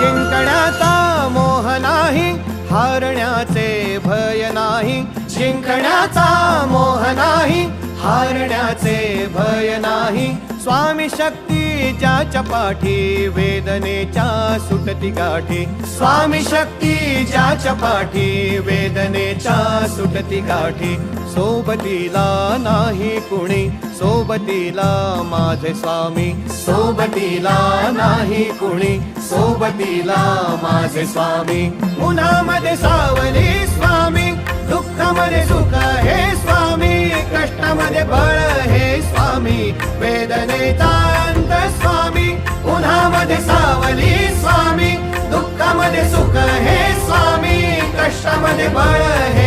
जिंकण्याचा मोह नाही, हारण्याचे भय नाही. जिंकण्याचा मोह नाही, हारण्याचे भय नाही. स्वामी शक्ती ज्याच्या पाठी, वेदनेच्या सुटती गाठी. स्वामी शक्ती ज्याच्या पाठी, वेदनेच्या सुटती गाठी. सोबतीला नाही कुणी, सोबतीला माझे स्वामी. सोबतीला नाही कुणी, सोबतीला माझे स्वामी. उन्हामध्ये सावली स्वामी, दुःखामध्ये सुख हे स्वामी. कष्टामध्ये बळ हे स्वामी, वेदनेचा अंत स्वामी. उन्हामध्ये सावली स्वामी, दुःखामध्ये सुख हे स्वामी. कष्टामध्ये बळ हे